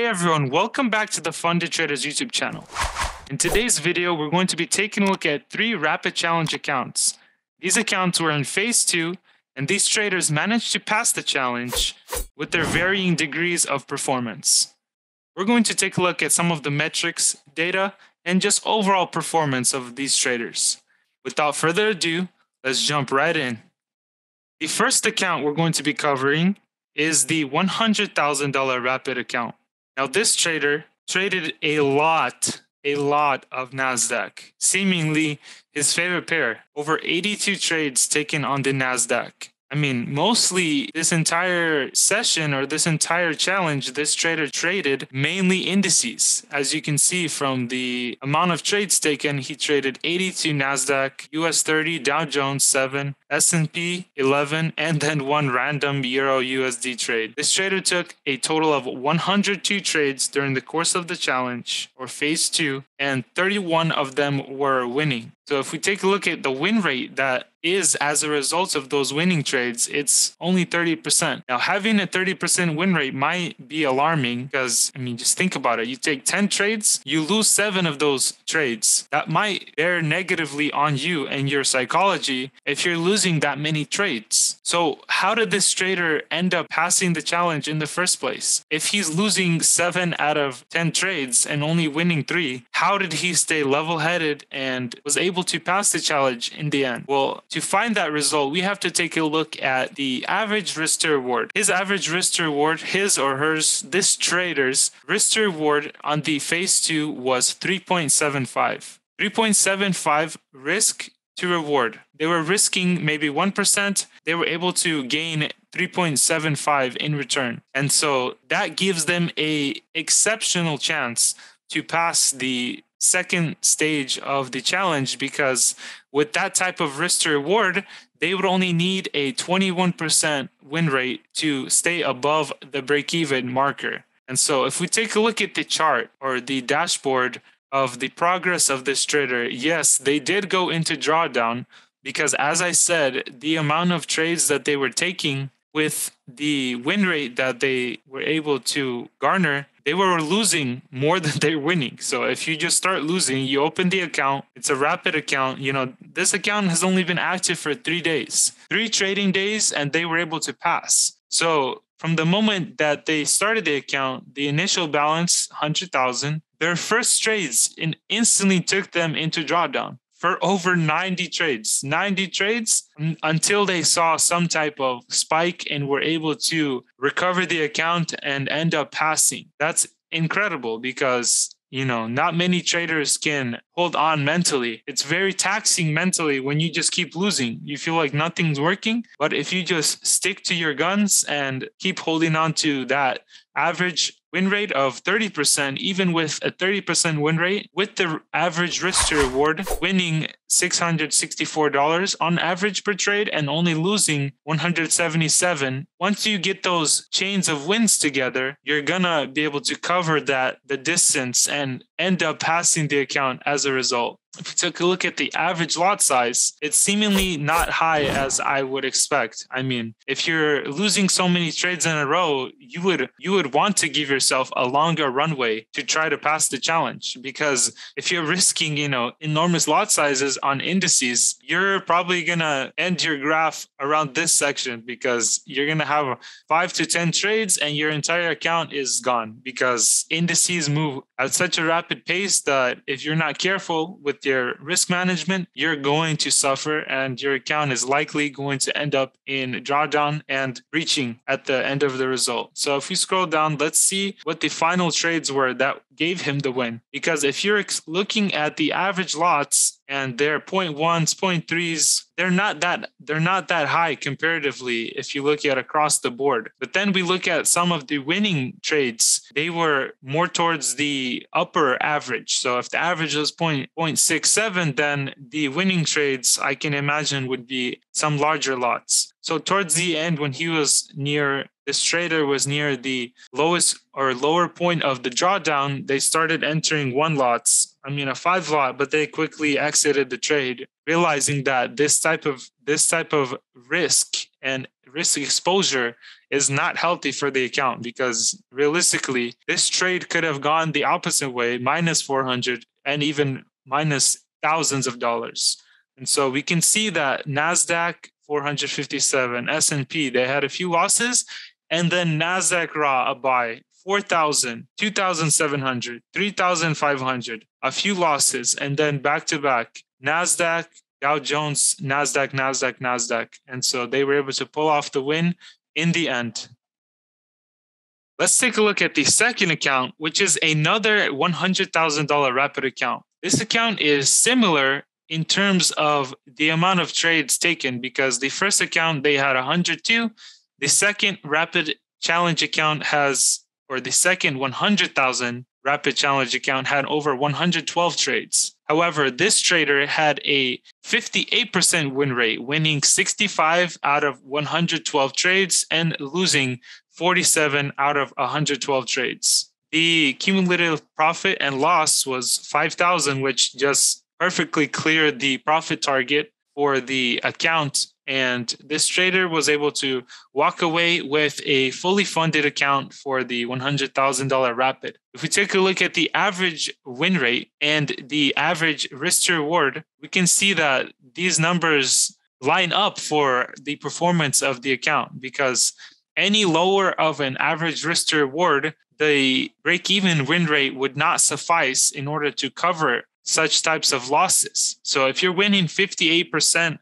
Hey everyone, welcome back to the Funded Traders YouTube channel. In today's video, we're going to be taking a look at 3 rapid challenge accounts. These accounts were in phase 2, and these traders managed to pass the challenge with their varying degrees of performance. We're going to take a look at some of the metrics, data, and just overall performance of these traders. Without further ado, let's jump right in. The first account we're going to be covering is the $100,000 rapid account. Now, this trader traded a lot of NASDAQ, seemingly his favorite pair, over 82 trades taken on the NASDAQ. I mean, mostly this entire session or this entire challenge, this trader traded mainly indices. As you can see from the amount of trades taken, he traded 82 NASDAQ, US 30, Dow Jones 7, S&P 11, and then one random Euro USD trade. This trader took a total of 102 trades during the course of the challenge, or phase 2, and 31 of them were winning. So if we take a look at the win rate that is as a result of those winning trades, it's only 30%. Now, having a 30% win rate might be alarming because, I mean, just think about it. You take 10 trades, you lose 7 of those trades. That might bear negatively on you and your psychology if you're losing that many trades. So how did this trader end up passing the challenge in the first place? If he's losing 7 out of 10 trades and only winning 3, how did he stay level-headed and was able to pass the challenge in the end? Well, to find that result, we have to take a look at the average risk to reward. His average risk to reward, his or hers, this trader's risk to reward on the phase 2 was 3.75. 3.75 risk to reward. They were risking maybe 1%. They were able to gain 3.75 in return. And so that gives them an exceptional chance to pass the second stage of the challenge, because with that type of risk to reward, they would only need a 21% win rate to stay above the break-even marker. And so if we take a look at the chart or the dashboard of the progress of this trader, yes, they did go into drawdown because, as I said, the amount of trades that they were taking with the win rate that they were able to garner, they were losing more than they're winning. So if you just start losing, you open the account, it's a rapid account. You know, this account has only been active for 3 days, 3 trading days, and they were able to pass. So from the moment that they started the account, the initial balance, 100,000, their first trades instantly took them into drawdown for over 90 trades until they saw some type of spike and were able to recover the account and end up passing. That's incredible because, you know, not many traders can hold on mentally. It's very taxing mentally when you just keep losing. You feel like nothing's working. But if you just stick to your guns and keep holding on to that average win rate of 30%, even with a 30% win rate, with the average risk to reward winning $664 on average per trade and only losing $177. Once you get those chains of wins together, you're gonna be able to cover the distance and end up passing the account as a result. If we took a look at the average lot size, it's seemingly not high as I would expect. I mean, if you're losing so many trades in a row, you would want to give yourself a longer runway to try to pass the challenge, because if you're risking, you know, enormous lot sizes on indices, you're probably gonna end your graph around this section because you're gonna have 5 to 10 trades and your entire account is gone, because indices move at such a rapid pace that if you're not careful with your risk management, you're going to suffer and your account is likely going to end up in drawdown and breaching at the end of the result. So if we scroll down, let's see what the final trades were that gave him the win. Because if you're looking at the average lots and their 0.1s, 0.3s, they're not that high comparatively if you look at across the board. But then we look at some of the winning trades, they were more towards the upper average. So if the average was 0.67, then the winning trades I can imagine would be some larger lots. So towards the end, when this trader was near the lowest or lower point of the drawdown, they started entering a 5 lot, but they quickly exited the trade, realizing that this type of risk and risk exposure is not healthy for the account, because realistically, this trade could have gone the opposite way, minus 400 and even minus thousands of dollars. And so we can see that NASDAQ 457, S&P, they had a few losses, and then NASDAQ raw a buy, 4,000, 2,700, 3,500, a few losses, and then back to back, NASDAQ, Dow Jones, NASDAQ, NASDAQ, NASDAQ. And so they were able to pull off the win in the end. Let's take a look at the second account, which is another $100,000 rapid account. This account is similar in terms of the amount of trades taken, because the first account, they had 102. The second rapid challenge account the second 100,000 rapid challenge account had over 112 trades. However, this trader had a 58% win rate, winning 65 out of 112 trades and losing 47 out of 112 trades. The cumulative profit and loss was 5,000, which just perfectly cleared the profit target for the account. And this trader was able to walk away with a fully funded account for the $100,000 rapid. If we take a look at the average win rate and the average risk to reward, we can see that these numbers line up for the performance of the account, because any lower of an average risk to reward, the break-even win rate would not suffice in order to cover such types of losses. So if you're winning 58%,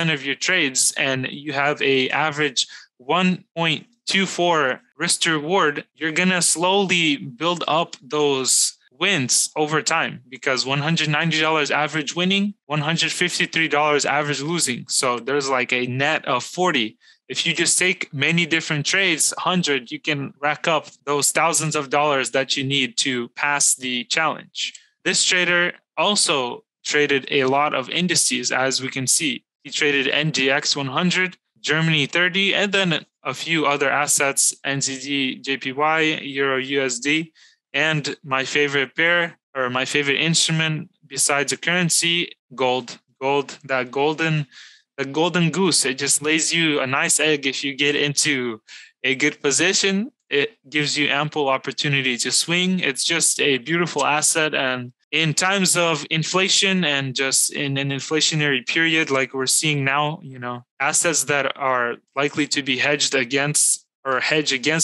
of your trades and you have a average 1.24 risk to reward, you're going to slowly build up those wins over time, because $190 average winning, $153 average losing. So there's like a net of 40. If you just take many different trades, 100, you can rack up those thousands of dollars that you need to pass the challenge. This trader also traded a lot of indices, as we can see. He traded NDX 100, Germany 30, and then a few other assets, NZD, JPY, Euro USD, and my favorite pair, or my favorite instrument besides a currency, gold. Gold, that golden goose. It just lays you a nice egg if you get into a good position. It gives you ample opportunity to swing. It's just a beautiful asset. And in times of inflation and just in an inflationary period like we're seeing now, assets that are likely to be hedged against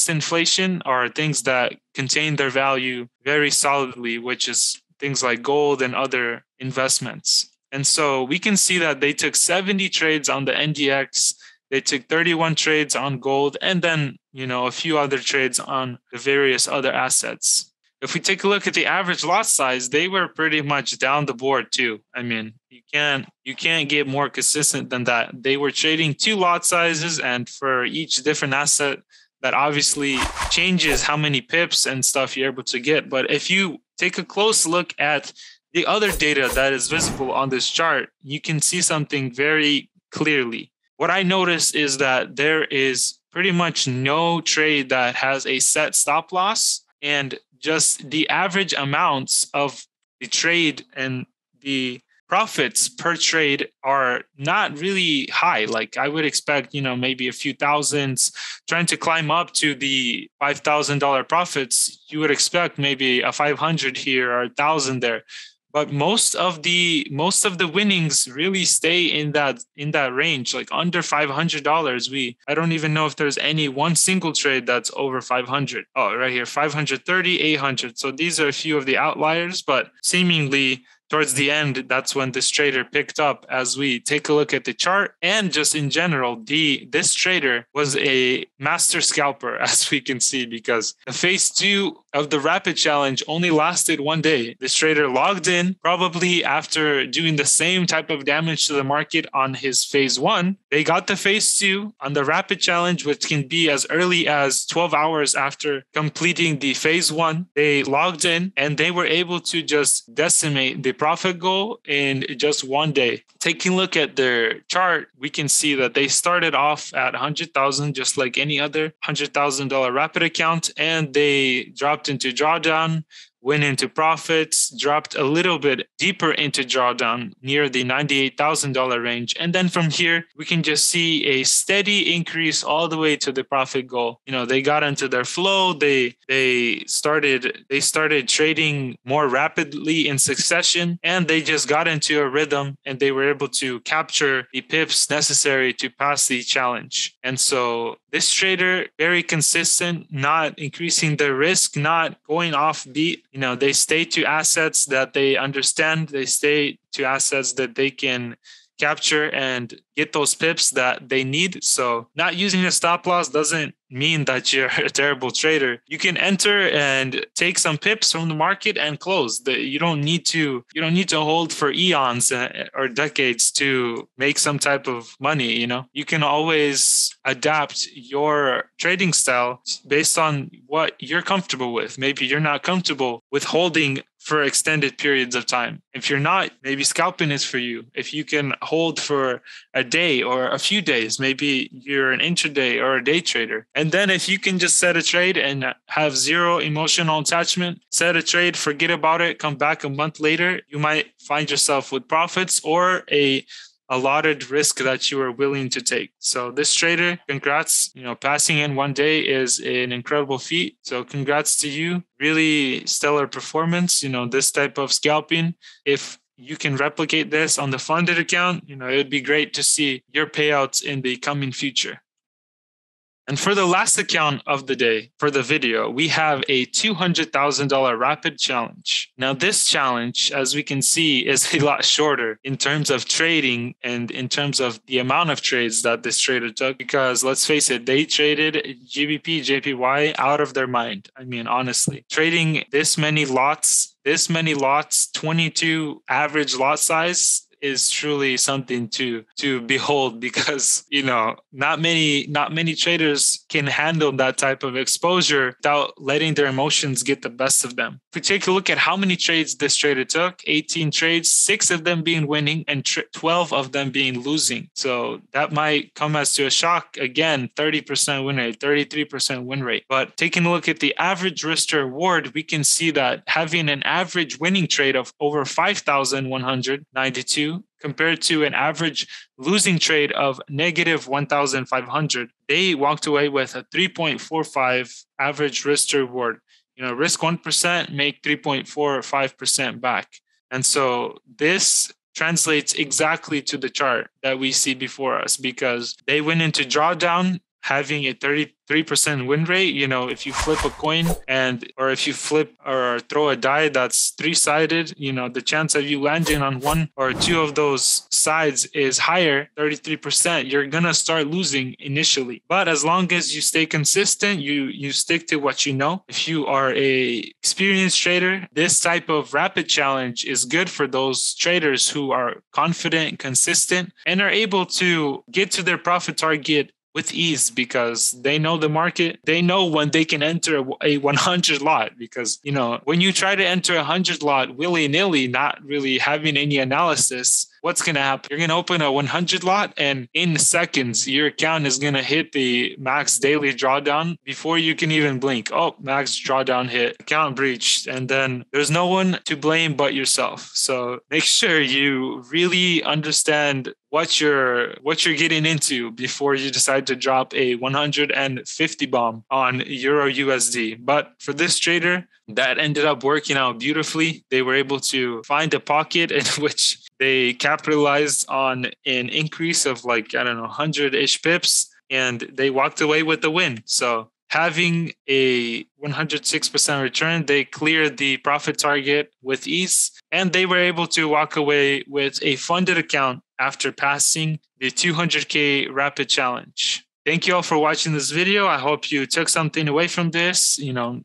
inflation are things that contain their value very solidly, which is things like gold and other investments. And so we can see that they took 70 trades on the NDX, they took 31 trades on gold, and then, a few other trades on the various other assets. If we take a look at the average lot size, they were pretty much down the board too. I mean, you can't get more consistent than that. They were trading 2 lot sizes, and for each different asset, that obviously changes how many pips and stuff you're able to get. But if you take a close look at the other data that is visible on this chart, you can see something very clearly. What I noticed is that there is pretty much no trade that has a set stop loss, and just the average amounts of the trade and the profits per trade are not really high. Like I would expect, maybe a few thousands. Trying to climb up to the $5,000 profits, you would expect maybe a 500 here or 1,000 there. But most of the winnings really stay in that range, like under $500. I don't even know if there's any one single trade that's over 500. Oh, right here, 530, 800. So these are a few of the outliers, but seemingly towards the end, that's when this trader picked up. As we take a look at the chart and just in general, this trader was a master scalper, as we can see, because the phase 2 of the rapid challenge only lasted 1 day. This trader logged in probably after doing the same type of damage to the market on his phase 1. They got the phase 2 on the rapid challenge, which can be as early as 12 hours after completing the phase 1. They logged in and they were able to just decimate the profit goal in just one day. Taking a look at their chart, we can see that they started off at 100,000, just like any other $100,000 rapid account, and they dropped into drawdown, went into profits, dropped a little bit deeper into drawdown near the $98,000 range. And then from here, we can just see a steady increase all the way to the profit goal. They got into their flow. They started trading more rapidly in succession, and they just got into a rhythm, and they were able to capture the pips necessary to pass the challenge. And so this trader, very consistent, not increasing their risk, not going off beat. They stay to assets that they understand. They stay to assets that they can capture and get those pips that they need. So not using a stop loss doesn't mean that you're a terrible trader. You can enter and take some pips from the market and close. You don't need to hold for eons or decades to make some type of money. You can always adapt your trading style based on what you're comfortable with. Maybe you're not comfortable with holding for extended periods of time. If you're not, maybe scalping is for you. If you can hold for a day or a few days, maybe you're an intraday or a day trader. And then if you can just set a trade and have zero emotional attachment, set a trade, forget about it, come back a month later, you might find yourself with profits or a allotted risk that you are willing to take. So this trader, congrats, passing in one day is an incredible feat. So congrats to you. Really stellar performance, this type of scalping. If you can replicate this on the funded account, it would be great to see your payouts in the coming future. And for the last account of the day, for the video, we have a $200,000 rapid challenge. Now, this challenge, as we can see, is a lot shorter in terms of trading and in terms of the amount of trades that this trader took, because let's face it, they traded GBP, JPY out of their mind. I mean, honestly, trading this many lots, 22 average lot size, is truly something to behold, because not many traders can handle that type of exposure without letting their emotions get the best of them. If we take a look at how many trades this trader took, 18 trades, 6 of them being winning and 12 of them being losing. So that might come as to a shock. Again, 30% win rate, 33% win rate. But taking a look at the average risk to reward, we can see that having an average winning trade of over 5,192 compared to an average losing trade of negative 1,500, they walked away with a 3.45 average risk to reward. Risk 1%, make 3.45% back. And so this translates exactly to the chart that we see before us, because they went into drawdown having a 33% win rate. If you flip a coin or if you flip or throw a die that's 3-sided, the chance of you landing on one or two of those sides is higher, 33%. You're going to start losing initially. But as long as you stay consistent, you stick to what you know. If you are a experienced trader, this type of rapid challenge is good for those traders who are confident, consistent, and are able to get to their profit target with ease, because they know the market. They know when they can enter a 100 lot, because, when you try to enter a 100 lot willy-nilly, not really having any analysis, what's going to happen? You're going to open a 100 lot, and in seconds, your account is going to hit the max daily drawdown before you can even blink. Oh, max drawdown hit, account breached, and then there's no one to blame but yourself. So make sure you really understand what you're getting into before you decide to drop a 150 bomb on Euro USD. But for this trader, that ended up working out beautifully. They were able to find a pocket in which they capitalized on an increase of 100-ish pips, and they walked away with the win. So having a 106% return, they cleared the profit target with ease, and they were able to walk away with a funded account after passing the 200K rapid challenge. Thank you all for watching this video. I hope you took something away from this.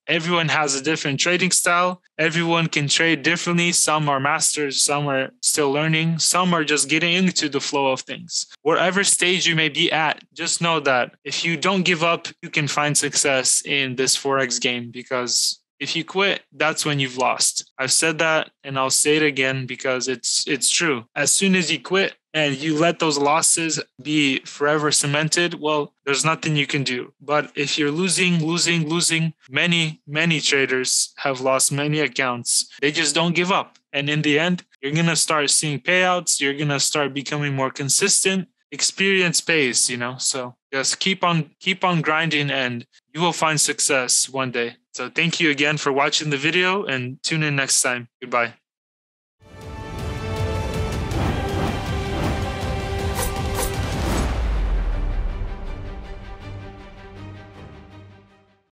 Everyone has a different trading style. Everyone can trade differently. Some are masters, some are still learning, some are just getting into the flow of things. Wherever stage you may be at, just know that if you don't give up, you can find success in this Forex game, because If you quit, that's when you've lost. I've said that and I'll say it again because it's true. As soon as you quit and you let those losses be forever cemented, well, there's nothing you can do. But if you're losing, many traders have lost many accounts. They just don't give up. And in the end, you're going to start seeing payouts. You're going to start becoming more consistent. Experience pays, so just keep on grinding and you will find success one day. So thank you again for watching the video and tune in next time. Goodbye.